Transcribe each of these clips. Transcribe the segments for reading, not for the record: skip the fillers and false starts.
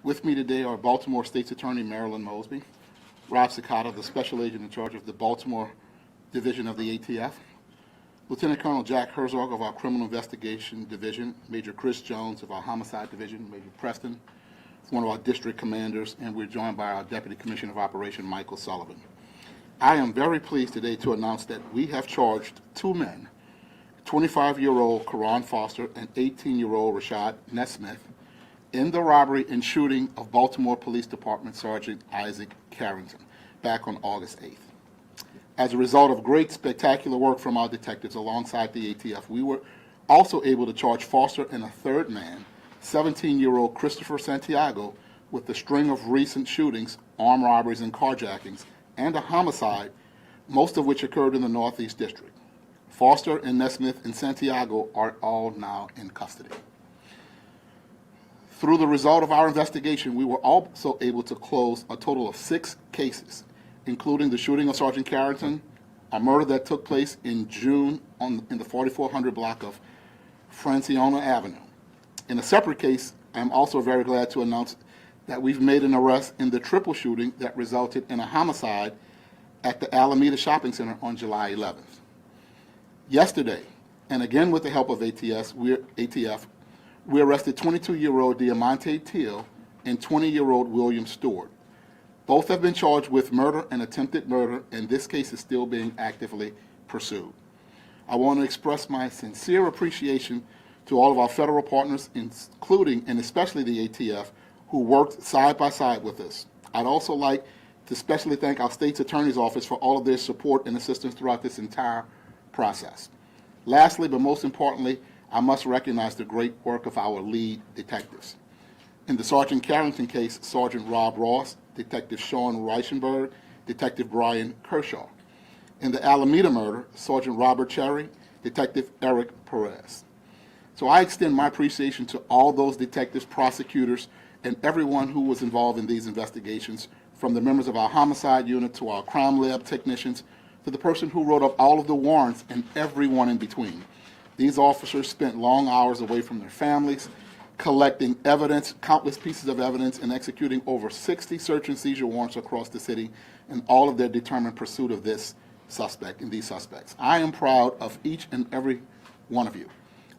With me today are Baltimore State's Attorney Marilyn Mosby, Rob Cicada, the Special Agent in charge of the Baltimore Division of the ATF, Lieutenant Colonel Jack Herzog of our Criminal Investigation Division, Major Chris Jones of our Homicide Division, Major Preston, one of our district commanders, and we're joined by our Deputy Commissioner of Operation, Michael Sullivan. I am very pleased today to announce that we have charged two men, 25-year-old Karan Foster and 18-year-old Rashad Nesmith, in the robbery and shooting of Baltimore Police Department Sergeant Isaac Carrington back on August 8th. As a result of great, spectacular work from our detectives alongside the ATF, we were also able to charge Foster and a third man, 17-year-old Christopher Santiago, with the string of recent shootings, armed robberies, and carjackings, and a homicide, most of which occurred in the Northeast District. Foster and Nesmith and Santiago are all now in custody. Through the result of our investigation, we were also able to close a total of 6 cases, including the shooting of Sergeant Carrington, a murder that took place in June in the 4400 block of Franciona Avenue. In a separate case, I'm also very glad to announce that we've made an arrest in the triple shooting that resulted in a homicide at the Alameda Shopping Center on July 11th. Yesterday, and again with the help of ATF, we arrested 22-year-old Diamante Teal and 20-year-old William Stewart. Both have been charged with murder and attempted murder, and this case is still being actively pursued. I want to express my sincere appreciation to all of our federal partners, including and especially the ATF, who worked side by side with us. I'd also like to especially thank our state's attorney's office for all of their support and assistance throughout this entire process. Lastly, but most importantly, I must recognize the great work of our lead detectives. In the Sergeant Carrington case, Sergeant Rob Ross, Detective Sean Reichenberg, Detective Brian Kershaw. In the Alameda murder, Sergeant Robert Cherry, Detective Eric Perez. So I extend my appreciation to all those detectives, prosecutors, and everyone who was involved in these investigations, from the members of our homicide unit to our crime lab technicians, to the person who wrote up all of the warrants and everyone in between. These officers spent long hours away from their families, collecting evidence, countless pieces of evidence, and executing over 60 search and seizure warrants across the city in all of their determined pursuit of this suspect and these suspects. I am proud of each and every one of you.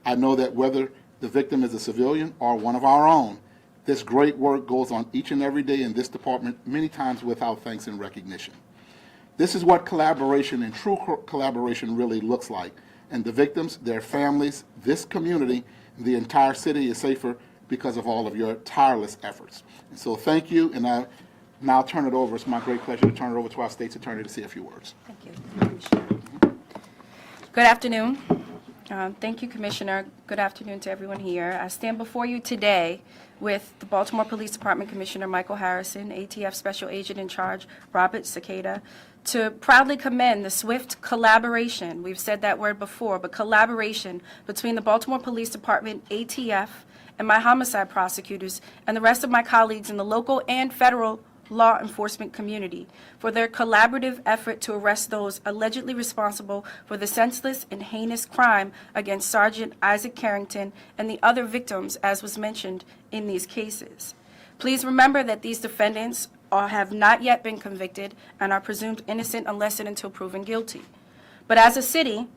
I know that whether the victim is a civilian or one of our own, this great work goes on each and every day in this department, many times without thanks and recognition. This is what collaboration and true collaboration really looks like. And the victims, their families, this community, the entire city is safer because of all of your tireless efforts. And so thank you, and I now turn it over. It's my great pleasure to turn it over to our state's attorney to say a few words. Thank you. Good afternoon. Thank you, Commissioner. Good afternoon to everyone here. I stand before you today with the Baltimore Police Department Commissioner Michael Harrison, ATF Special Agent in Charge Robert Cicada, to proudly commend the swift collaboration, we've said that word before, but collaboration between the Baltimore Police Department, ATF, and my homicide prosecutors, and the rest of my colleagues in the local and federal law enforcement community for their collaborative effort to arrest those allegedly responsible for the senseless and heinous crime against Sergeant Isaac Carrington and the other victims, as was mentioned in these cases. Please remember that these defendants have not yet been convicted and are presumed innocent unless and until proven guilty. But as a city,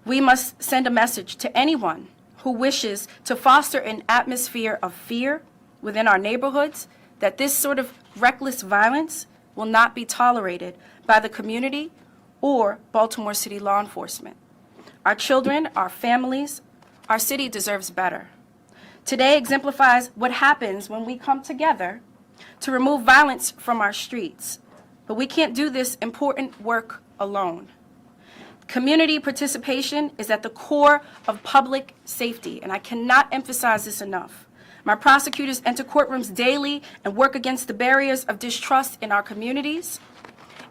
we must send a message to anyone who wishes to foster an atmosphere of fear within our neighborhoods that this sort of reckless violence will not be tolerated by the community or Baltimore City law enforcement. Our children, our families, our city deserves better. Today exemplifies what happens when we come together to remove violence from our streets. But we can't do this important work alone. Community participation is at the core of public safety, and I cannot emphasize this enough. My prosecutors enter courtrooms daily and work against the barriers of distrust in our communities,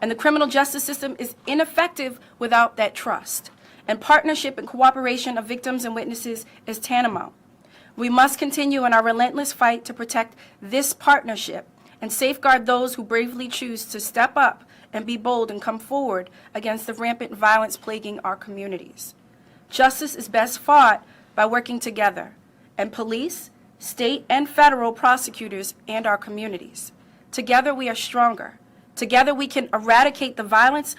and the criminal justice system is ineffective without that trust. And partnership and cooperation of victims and witnesses is tantamount. We must continue in our relentless fight to protect this partnership and safeguard those who bravely choose to step up and be bold and come forward against the rampant violence plaguing our communities. Justice is best fought by working together, and police, state and federal prosecutors, and our communities. Together we are stronger. Together we can eradicate the violence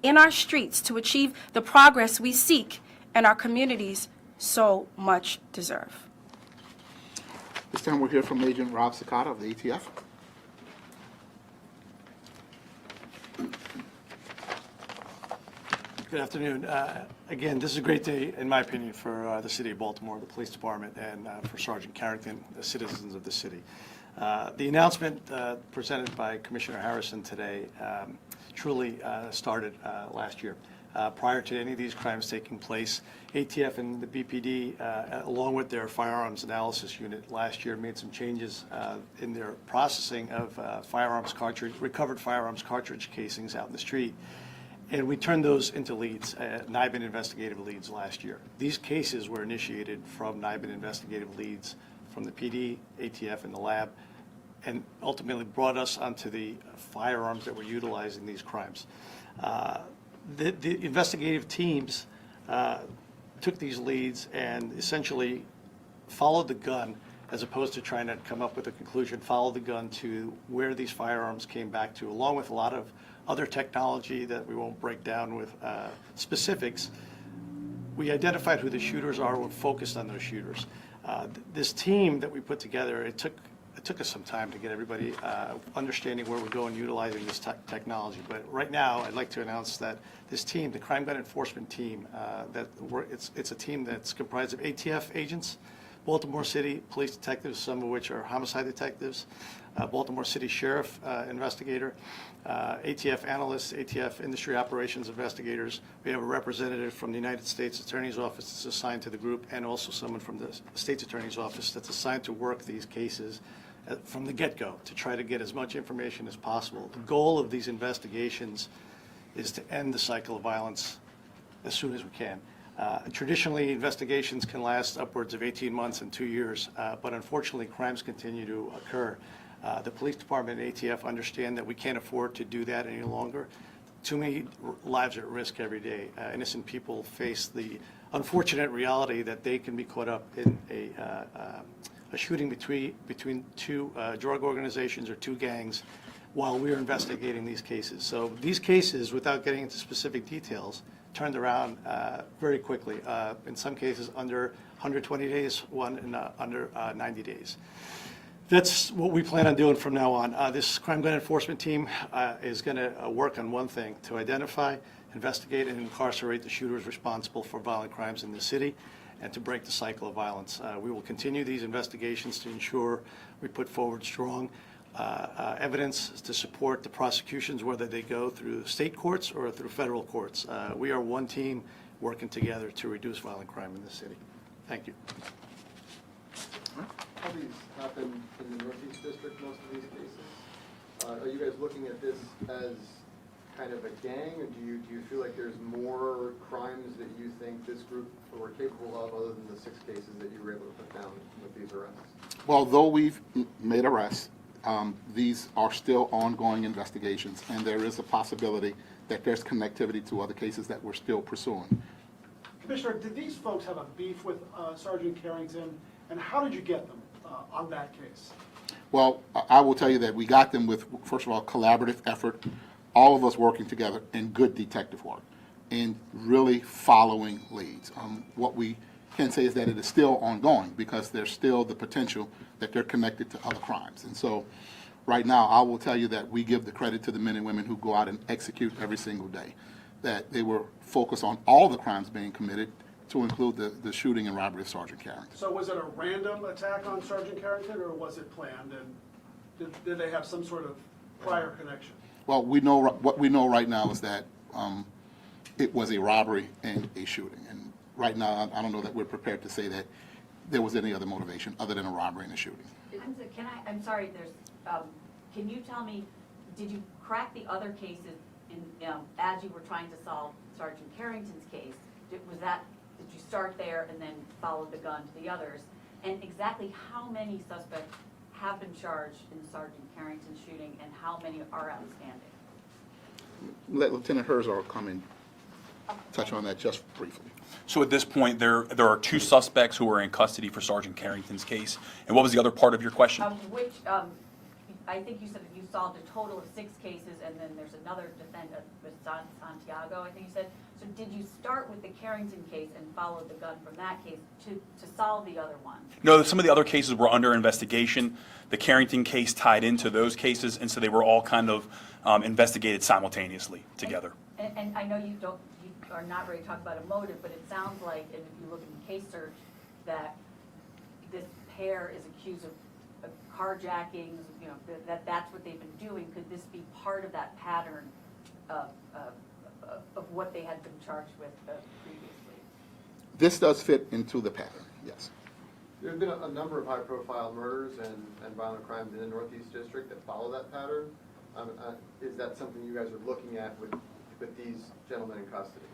in our streets to achieve the progress we seek and our communities so much deserve. This time we'll hear from Agent Rob Cicada of the ATF. Good afternoon. Again, this is a great day, in my opinion, for the City of Baltimore, the Police Department, and for Sergeant Carrington, the citizens of the city. The announcement presented by Commissioner Harrison today truly started last year. Prior to any of these crimes taking place, ATF and the BPD, along with their firearms analysis unit, last year made some changes in their processing of recovered firearms cartridge casings out in the street. And we turned those into leads, NIBIN investigative leads last year. These cases were initiated from NIBIN investigative leads from the PD, ATF, and the lab, and ultimately brought us onto the firearms that were utilized in these crimes. The investigative teams took these leads and essentially followed the gun, as opposed to trying to come up with a conclusion, followed the gun to where these firearms came back to, along with a lot of other technology that we won't break down with specifics. We identified who the shooters are. We're focused on those shooters. This team that we put together, it took us some time to get everybody understanding where we're going, utilizing this technology. But right now, I'd like to announce that this team, the Crime Gun Enforcement Team, it's a team that's comprised of ATF agents, Baltimore City police detectives, some of which are homicide detectives, Baltimore City Sheriff investigator, ATF analysts, ATF industry operations investigators. We have a representative from the United States Attorney's Office that's assigned to the group, and also someone from the State's Attorney's Office that's assigned to work these cases from the get-go to try to get as much information as possible. The goal of these investigations is to end the cycle of violence as soon as we can. Traditionally, investigations can last upwards of 18 months and 2 years, but unfortunately, crimes continue to occur. The police department and ATF understand that we can't afford to do that any longer. Too many lives are at risk every day. Innocent people face the unfortunate reality that they can be caught up in a shooting between two drug organizations or two gangs while we're investigating these cases. So these cases, without getting into specific details, turned around very quickly. In some cases under 120 days, one in under 90 days. That's what we plan on doing from now on. This Crime Gun Enforcement Team is going to work on one thing: to identify, investigate, and incarcerate the shooters responsible for violent crimes in the city, and to break the cycle of violence. We will continue these investigations to ensure we put forward strong evidence to support the prosecutions, whether they go through state courts or through federal courts. We are one team working together to reduce violent crime in the city. Thank you. How these happen in the Northeast District, most of these cases? Are you guys looking at this as kind of a gang, or do you feel like there's more crimes that you think this group were capable of other than the 6 cases that you were able to put down with these arrests? Well, though we've made arrests, these are still ongoing investigations, and there is a possibility that there's connectivity to other cases that we're still pursuing. Commissioner, did these folks have a beef with Sergeant Carrington, and how did you get them on that case? Well, I will tell you that we got them with, first of all, collaborative effort, all of us working together, and good detective work, and really following leads. What we can say is that it is still ongoing because there's still the potential that they're connected to other crimes. And so right now, I will tell you that we give the credit to the men and women who go out and execute every single day, that they were focused on all the crimes being committed, to include the shooting and robbery of Sergeant Carrington. So was it a random attack on Sergeant Carrington, or was it planned, and did they have some sort of prior connection? Well, we know what we know right now is that it was a robbery and a shooting. And right now, I don't know that we're prepared to say that there was any other motivation other than a robbery and a shooting. I'm sorry, can you tell me, did you crack the other cases as you were trying to solve Sergeant Carrington's case? Did you start there and then follow the gun to the others? And exactly how many suspects have been charged in Sergeant Carrington's shooting, and how many are outstanding? Let Lieutenant Herzog come in. touch on that just briefly. So at this point, there are two suspects who are in custody for Sergeant Carrington's case. And what was the other part of your question? I think you said that you solved a total of 6 cases, and then there's another defendant with Santiago, I think you said. So did you start with the Carrington case and follow the gun from that case to solve the other one? No, some of the other cases were under investigation. The Carrington case tied into those cases, and so they were all kind of investigated simultaneously together. And I know you are not ready to talk about a motive, but it sounds like, and if you look in the case search, that this pair is accused of carjackings, you know, that's what they've been doing. Could this be part of that pattern of what they had been charged with previously? This does fit into the pattern, yes. There have been a number of high-profile murders and violent crimes in the Northeast District that follow that pattern. Is that something you guys are looking at with these gentlemen in custody?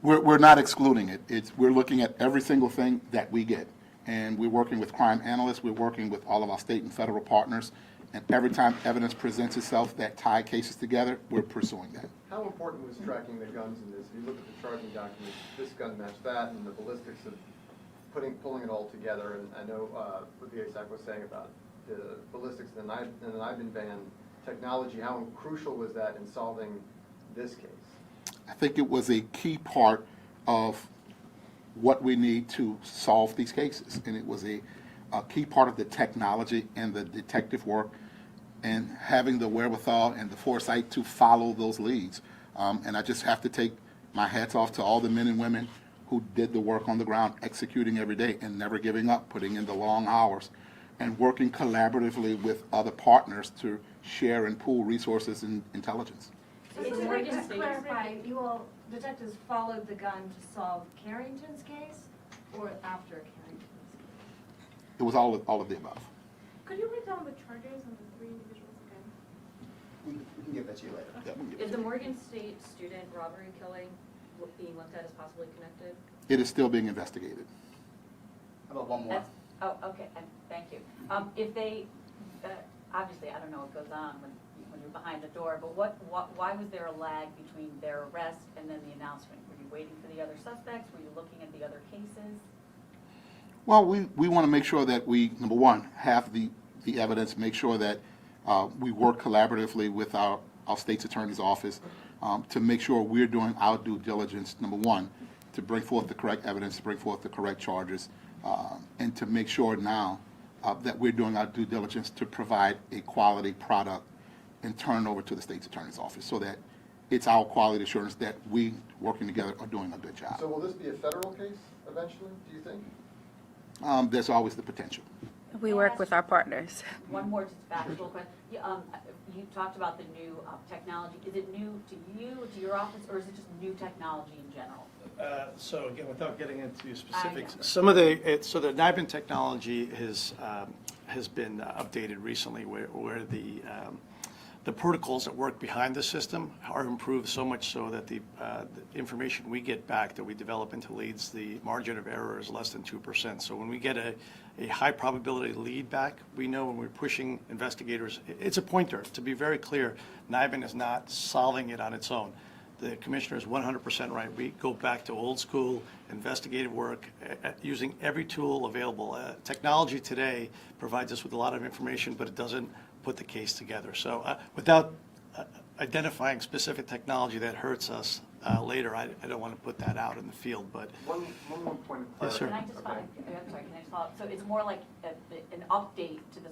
We're not excluding it. We're looking at every single thing that we get. And we're working with crime analysts, we're working with all of our state and federal partners, and every time evidence presents itself that tie cases together, we're pursuing that. How important was tracking the guns in this? If you look at the charging documents, this gun matched that, and the ballistics of pulling it all together. And I know what the ASAC was saying about the ballistics and the NIBIN ban technology. How crucial was that in solving this case? I think it was a key part of what we need to solve these cases. And it was a key part of the technology and the detective work and having the wherewithal and the foresight to follow those leads. And I just have to take my hats off to all the men and women who did the work on the ground, executing every day and never giving up, putting in the long hours, and working collaboratively with other partners to share and pool resources and intelligence. So just to clarify, you all, detectives followed the gun to solve Carrington's case or after Carrington's case? It was all of the above. Could you break down the charges on the 3 individuals again? We can give that to you later. Yeah. Is the Morgan State student robbery killing being looked at as possibly connected? It is still being investigated. How about one more? Oh, okay, thank you. If they, obviously, I don't know what goes on when you're behind the door, but why was there a lag between their arrest and then the announcement? Were you waiting for the other suspects? Were you looking at the other cases? Well, we want to make sure that we, number one, have the evidence, make sure that we work collaboratively with our state's attorney's office to make sure we're doing our due diligence, number one, to bring forth the correct evidence, to bring forth the correct charges, and to make sure now that we're doing our due diligence to provide a quality product and turn it over to the state's attorney's office so that it's our quality assurance that we, working together, are doing a good job. So will this be a federal case eventually, do you think? There's always the potential. We work with our partners. One more just factual question. You talked about the new technology. Is it new to you, to your office, or is it just new technology in general? So again, without getting into specifics, know. some of the NIBIN technology has been updated recently, where the protocols that work behind the system are improved so much so that the information we get back that we develop into leads, the margin of error is less than 2%. So when we get a high probability lead back, we know when we're pushing investigators, it's a pointer. To be very clear, NIBIN is not solving it on its own. The commissioner is 100% right. We go back to old school investigative work using every tool available. Technology today provides us with a lot of information, but it doesn't put the case together. So without identifying specific technology that hurts us later, I don't want to put that out in the field, but. One more point of Yes, sir. Can I just follow, I'm sorry, can I just follow up? So it's more like an update to the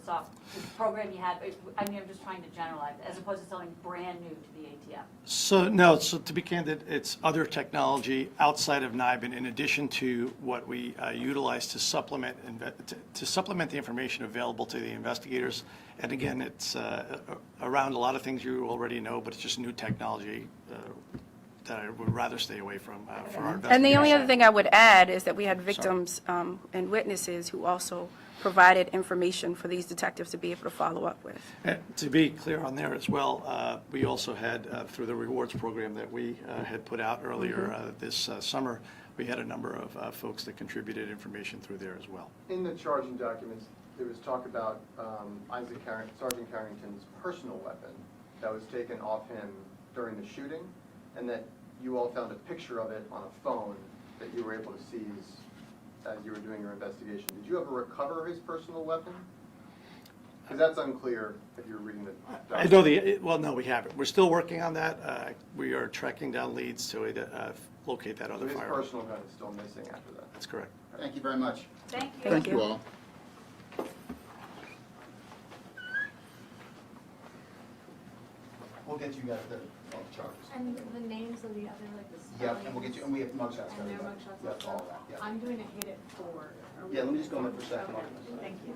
program you had, I mean, I'm just trying to generalize, as opposed to something brand new to the ATF. So, no, so to be candid, it's other technology outside of NIBIN in addition to what we utilize to supplement the information available to the investigators. And again, it's around a lot of things you already know, but it's just new technology that I would rather stay away from for our investigators. And the only other thing I would add is that we had victims and witnesses who also provided information for these detectives to be able to follow up with. And to be clear on there as well, we also had, through the rewards program that we had put out earlier this summer, we had a number of folks that contributed information through there as well. In the charging documents, there was talk about Sergeant Carrington's personal weapon that was taken off him during the shooting, and that you all found a picture of it on a phone that you were able to seize as you were doing your investigation. Did you ever recover his personal weapon? Because that's unclear if you're reading the I know well, no, we haven't. We're still working on that. We are tracking down leads to locate that So other his firearm. personal gun is still missing after that. That's correct. Thank you very much. Thank you. Thank you all. We'll get you guys the charges. And the names of the other, like the Yep, spellings? and we'll get you, and we have mugshots. And their everybody. mugshots Yep, also? all of that, yeah. I'm doing a hit it 4. Yeah, let me just go in there for a second. Okay, thank you.